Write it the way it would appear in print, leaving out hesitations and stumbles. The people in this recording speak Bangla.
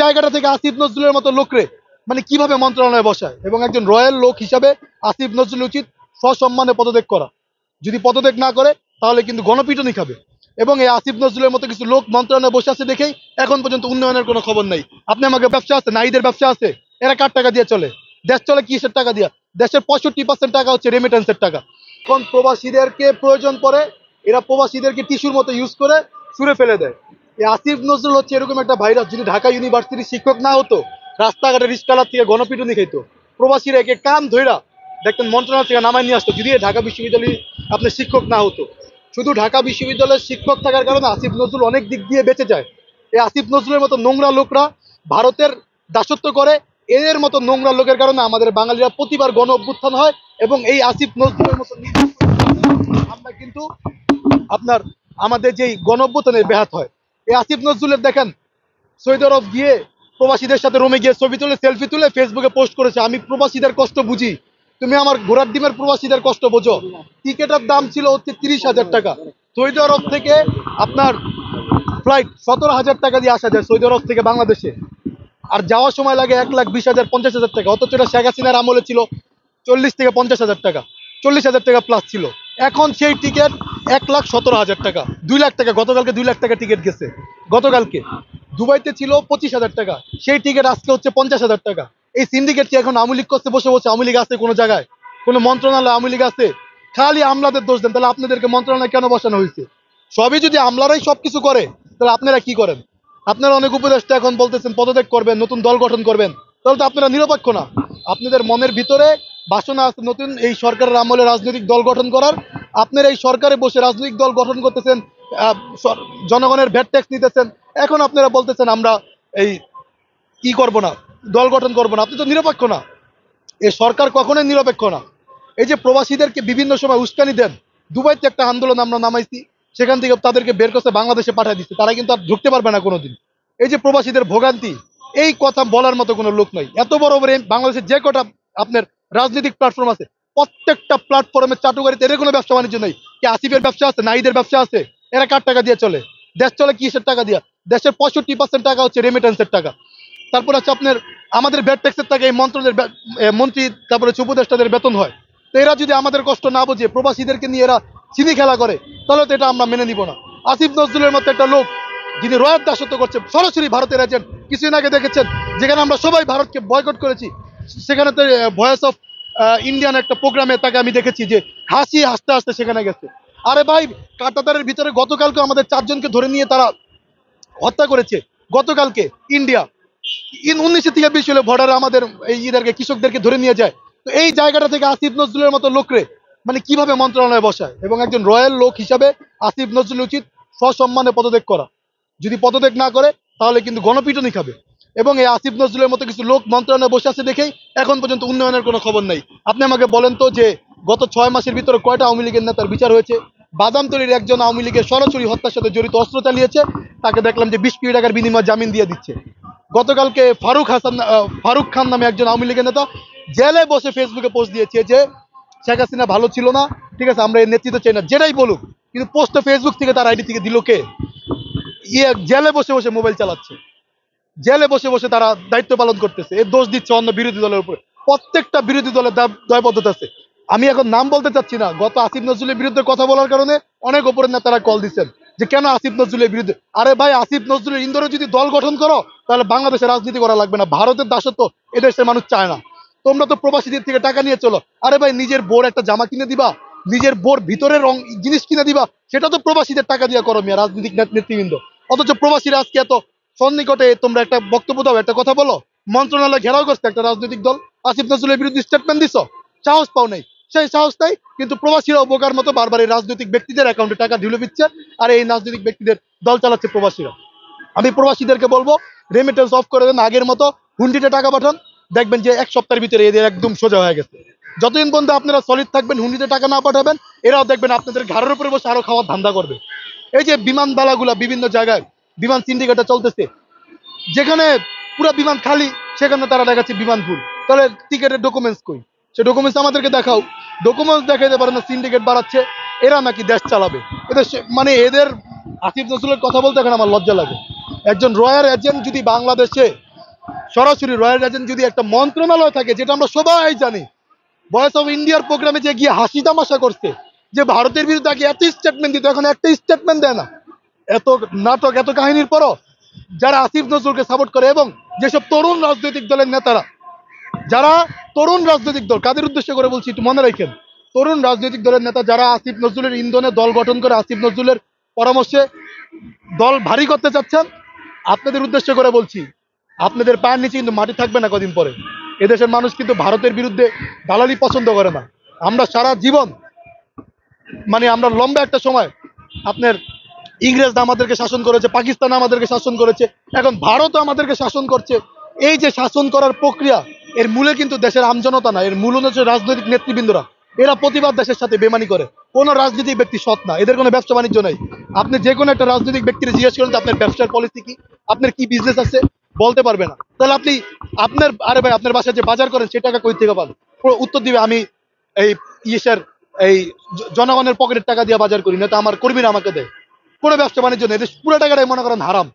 জায়গাটা থেকে আসিফ নজরুলের মতো লোকরে মানে কিভাবে মন্ত্রণালয়ে বসায়, এবং একজন রয়্যাল লোক হিসাবে আসিফ নজরুল উচিত সসম্মানে পদত্যাগ করা। যদি পদত্যাগ না করে তাহলে কিন্তু গণপিটুনি খাবে। এবং এই আসিফ নজরুলের মতো কিছু লোক মন্ত্রণালয়ে বসে আছে দেখেই এখন পর্যন্ত উন্নয়নের কোনো খবর নাই। আপনি আমাকে ব্যবসা আছে, নারীদের ব্যবসা আছে, এরা কার টাকা দিয়ে চলে? দেশ চলে কিসের টাকা দিয়া? দেশের 65% টাকা হচ্ছে রেমিটেন্সের টাকা। এখন প্রবাসীদেরকে প্রয়োজন পড়ে, এরা প্রবাসীদেরকে টিস্যুর মতো ইউজ করে ছুঁড়ে ফেলে দেয়। এই আসিফ নজরুল হচ্ছে এরকম একটা ভাইরাস, যদি ঢাকা ইউনিভার্সিটির শিক্ষক না হতো, রাস্তাঘাটে রিস্কালার থেকে গণপিটুনি খাইতো। প্রবাসীরা একে কান ধইরা দেখতেন মন্ত্রণালয় থেকে নামায় নিয়ে আসতো, যদি ঢাকা বিশ্ববিদ্যালয়ে আপনার শিক্ষক না হতো। শুধু ঢাকা বিশ্ববিদ্যালয়ের শিক্ষক থাকার কারণে আসিফ নজরুল অনেক দিক দিয়ে বেঁচে যায়। এই আসিফ নজরুলের মতো নোংরা লোকরা ভারতের দাসত্ব করে, এদের মতো নোংরা লোকের কারণে আমাদের বাঙালিরা প্রতিবার গণ অভ্যুত্থান হয়, এবং এই আসিফ নজরুলের মতো আমরা কিন্তু আপনার আমাদের যেই গণ অভ্যুত্থানের ব্যাহত হয়। এই আসিফ নজরুলের দেখেন সৌদি আরব গিয়ে প্রবাসীদের সাথে রোমে গিয়ে ছবি তুলে সেলফি তুলে ফেসবুকে পোস্ট করেছে, আমি প্রবাসীদের কষ্ট বুঝি, তুমি আমার ঘোড়ার ডিমের প্রবাসীদের কষ্ট বোঝো। টিকেটের দাম ছিল হচ্ছে 30,000 টাকা। সৌদি আরব থেকে আপনার ফ্লাইট 17,000 টাকা দিয়ে আসা যায় সৌদি আরব থেকে বাংলাদেশে, আর যাওয়ার সময় লাগে 1,20,000 50,000 টাকা। অথচ এটা শেখ হাসিনার আমলে ছিল 40 থেকে 50,000 টাকা, 40,000 টাকা প্লাস ছিল। এখন সেই টিকিট 1,17,000 টাকা, 2 লাখ টাকা। গতকালকে 2 লাখ টাকা টিকিট গেছে। গতকালকে দুবাইতে ছিল 25,000 টাকা, সেই টিকিট আজকে হচ্ছে 50,000 টাকা। এই সিন্ডিকেট কি এখন আওয়ামী লীগ করতে বসে বসে? আওয়ামী লীগ আছে কোনো জায়গায়? কোনো মন্ত্রণালয় আওয়ামী লীগ আছে? খালি আমলাদের দোষ দেন, তাহলে আপনাদেরকে মন্ত্রণালয় কেন বসানো হয়েছে? সবই যদি আমলারাই সবকিছু করে, তাহলে আপনারা কি করেন? আপনারা অনেক উপদেষ্টা এখন বলতেছেন পদত্যাগ করবেন, নতুন দল গঠন করবেন, তাহলে তো আপনারা নিরপেক্ষ না। আপনাদের মনের ভিতরে বাসনা আছে নতুন এই সরকারের আমলে রাজনৈতিক দল গঠন করার। আপনারা এই সরকারে বসে রাজনৈতিক দল গঠন করতেছেন, জনগণের ভ্যাট ট্যাক্স নিতেছেন। এখন আপনারা বলতেছেন আমরা এই কি করব না, দল গঠন করব না। আপনি তো নিরপেক্ষ না, এই সরকার কখনোই নিরপেক্ষ না। এই যে প্রবাসীদেরকে বিভিন্ন সময় উস্কানি দেন, দুবাইতে একটা আন্দোলন আমরা নামাইছি, সেখান থেকে তাদেরকে বের করতে বাংলাদেশে পাঠিয়ে দিচ্ছে, তারা কিন্তু আর ঢুকতে পারবে না কোনোদিন। এই যে প্রবাসীদের ভোগান্তি, এই কথা বলার মতো কোনো লোক নাই। এত বড় বড় বাংলাদেশের যে কটা আপনার রাজনৈতিক প্ল্যাটফর্ম আছে, প্রত্যেকটা প্ল্যাটফর্মে চাটুকারিতে এদের কোনো ব্যবসা বাণিজ্য নেই। কি আসিফের ব্যবসা আছে, নারীদের ব্যবসা আছে, এরা কার টাকা দিয়ে চলে? দেশ চলে কিসের টাকা দিয়া? দেশের 65% টাকা হচ্ছে রেমিটেন্সের টাকা। তারপর হচ্ছে আপনার আমাদের ভ্যাট ট্যাক্সের টাকা এই মন্ত্রণের মন্ত্রী, তারপরে উপদেষ্টাদের বেতন হয়। তো এরা যদি আমাদের কষ্ট না বোঝে, প্রবাসীদেরকে নিয়ে এরা চিনি খেলা করে, তাহলে তো এটা আমরা মেনে নিব না। আসিফ নজরুলের মতো একটা লোক যিনি রয়ের দাসত্ব করছে, সরাসরি ভারতের এজেন্ট। কিছুদিন আগে দেখেছেন যেখানে আমরা সবাই ভারতকে বয়কট করেছি, সেখানে তো ভয়েস অফ ইন্ডিয়ান একটা প্রোগ্রামে তাকে আমি দেখেছি যে হাসতে হাসতে সেখানে গেছে। আরে ভাই, কাঁটাতারের ভিতরে গতকালকে আমাদের 4 জনকে ধরে নিয়ে তারা হত্যা করেছে। গতকালকে ইন্ডিয়া 19 থেকে 20 হলে বর্ডারে আমাদের এই ইদেরকে কৃষকদেরকে ধরে নিয়ে যায়। তো এই জায়গাটা থেকে আসিফ নজরুলের মতো লোকরে মানে কিভাবে মন্ত্রণালয়ে বসায়, এবং একজন রয়্যাল লোক হিসাবে আসিফ নজরুল উচিত সসম্মানে পদত্যাগ করা। যদি পদত্যাগ না করে তাহলে কিন্তু গণপিটুনি খাবে। এবং এই আসিফ নজরুলের মতো কিছু লোক মন্ত্রণালয়ে বসে আছে দেখেই এখন পর্যন্ত উন্নয়নের কোনো খবর নাই। আপনি আমাকে বলেন তো যে গত 6 মাসের ভিতরে কয়টা আওয়ামী লীগের নেতার বিচার হয়েছে? বাদামতলীর একজন আওয়ামী লীগের সরাসরি হত্যার সাথে জড়িত অস্ত্র চালিয়েছে, তাকে দেখলাম যে 20 কোটি টাকার বিনিময়ে জামিন দিয়ে দিচ্ছে। গতকালকে ফারুক খান নামে একজন আওয়ামী লীগের নেতা জেলে বসে ফেসবুকে পোস্ট দিয়েছে যে শেখ হাসিনা ভালো ছিল না, ঠিক আছে, আমরা এর নেতৃত্ব চাই না, যেটাই বলুক, কিন্তু পোস্ট ফেসবুক থেকে তার আইডি থেকে দিল কে? জেলে বসে বসে মোবাইল চালাচ্ছে, জেলে বসে বসে তারা দায়িত্ব পালন করতেছে, এর দোষ দিচ্ছে অন্য বিরোধী দলের উপরে। প্রত্যেকটা বিরোধী দলের দায়বদ্ধতা আছে। আমি এখন নাম বলতে চাচ্ছি না, গত আসিফ নজরুলের বিরুদ্ধে কথা বলার কারণে অনেক উপরের নেতারা কল দিচ্ছেন যে কেন আসিফ নজরুলের বিরুদ্ধে। আরে ভাই, আসিফ নজরুলের ইন্দোরে যদি দল গঠন করো, তাহলে বাংলাদেশে রাজনীতি করা লাগবে না। ভারতের দাসত্ব এদেশের মানুষ চায় না। তোমরা তো প্রবাসীদের থেকে টাকা নিয়ে চলো। আরে ভাই, নিজের বোর একটা জামা কিনে দিবা, নিজের বোর ভিতরে রং জিনিস কিনে দিবা, সেটা তো প্রবাসীদের টাকা দিয়ে করো মিয়া রাজনৈতিক নেতৃবৃন্দ। অথচ প্রবাসীরা আজকে এত সন্নিকটে তোমরা একটা বক্তব্য দাও, একটা কথা বলো, মন্ত্রণালয় ঘেরাও করছে একটা রাজনৈতিক দল, আসিফ নজরুলের বিরুদ্ধে স্টেটমেন্ট দিছো, সাহস পাও নাই। সেই সাহস নাই, কিন্তু প্রবাসীরা উপকার মতো বারবার এই রাজনৈতিক ব্যক্তিদের অ্যাকাউন্টে টাকা ঢুলে দিচ্ছে, আর এই রাজনৈতিক ব্যক্তিদের দল চালাচ্ছে প্রবাসীরা। আমি প্রবাসীদেরকে বলবো রেমিটেন্স অফ করে দেন, আগের মতো হুন্ডিতে টাকা পাঠান, দেখবেন যে 1 সপ্তাহের ভিতরে এদের একদম সোজা হয়ে গেছে। যতদিন পর্যন্ত আপনারা সলিড থাকবেন, হুন্ডিতে টাকা না পাঠাবেন, এরাও দেখবেন আপনাদের ঘাড়ের উপরে বসে আরো খাওয়ার ধান্দা করবে। এই যে বিমান দালাগুলা বিভিন্ন জায়গায় বিমান সিন্ডিকেটটা চলতেছে, যেখানে পুরো বিমান খালি, সেখানে তারা দেখাচ্ছে বিমান ফুল। তাহলে টিকেটের ডকুমেন্টস কই? সে ডকুমেন্টস আমাদেরকে দেখাও। ডকুমেন্টস দেখাইতে পারে না, সিন্ডিকেট বাড়াচ্ছে, এরা নাকি দেশ চালাবে। এদের মানে এদের আসিফ নজরুলের কথা বলতে এখন আমার লজ্জা লাগে। একজন রয়্যাল এজেন্ট যদি বাংলাদেশে সরাসরি রয়্যাল এজেন্ট যদি একটা মন্ত্রণালয় থাকে, যেটা আমরা সবাই জানি, ভয়েস অফ ইন্ডিয়ার প্রোগ্রামে যে গিয়ে হাসি তামাশা করছে, যে ভারতের বিরুদ্ধে আগে এত স্টেটমেন্ট দিত, এখন একটা স্টেটমেন্ট দেয় না। এত নাটক, এত কাহিনীর পরও যারা আসিফ নজরুলকে সাপোর্ট করে, এবং যেসব তরুণ রাজনৈতিক দলের নেতারা, যারা তরুণ রাজনৈতিক দল, কাদের উদ্দেশ্য করে বলছি একটু মনে রাখেন, তরুণ রাজনৈতিক দলের নেতা যারা আসিফ নজরুলের ইন্ধনে দল গঠন করে আসিফ নজরুলের পরামর্শে দল ভারী করতে চাচ্ছেন, আপনাদের উদ্দেশ্য করে বলছি, আপনাদের পায়ের নিচে কিন্তু মাটি থাকবে না কদিন পরে। এদেশের মানুষ কিন্তু ভারতের বিরুদ্ধে দালালি পছন্দ করে না। আমরা সারা জীবন, মানে আমরা লম্বা একটা সময়, আপনার ইংরেজরা আমাদেরকে শাসন করেছে, পাকিস্তান আমাদেরকে শাসন করেছে, এখন ভারতও আমাদেরকে শাসন করছে। এই যে শাসন করার প্রক্রিয়া, এর মূলে কিন্তু দেশের আমজনতা না, এর মূল হচ্ছে রাজনৈতিক নেতৃবৃন্দরা। এরা প্রতিবাদ দেশের সাথে বেমানি করে। কোনো রাজনৈতিক ব্যক্তি সৎ না, এদের কোনো ব্যবসা বাণিজ্য নেই। আপনি যে কোনো একটা রাজনৈতিক ব্যক্তিকে জিজ্ঞেস করেন যে আপনার ব্যবসার পলিসি কি, আপনার কি বিজনেস আছে, বলতে পারবে না। তাহলে আপনি আপনার, আরে ভাই, আপনার বাসায় যে বাজার করেন সে টাকা কই থেকে পান? পুরো উত্তর দিবে, আমি এই ইসের এই জনগণের পকেটের টাকা দিয়ে বাজার করি, না তো আমার কর্মীরা আমাকে দেয়। কোনো ব্যবসা বাণিজ্য নেই, এদের পুরো টাকাটাই মনে করেন হারাম।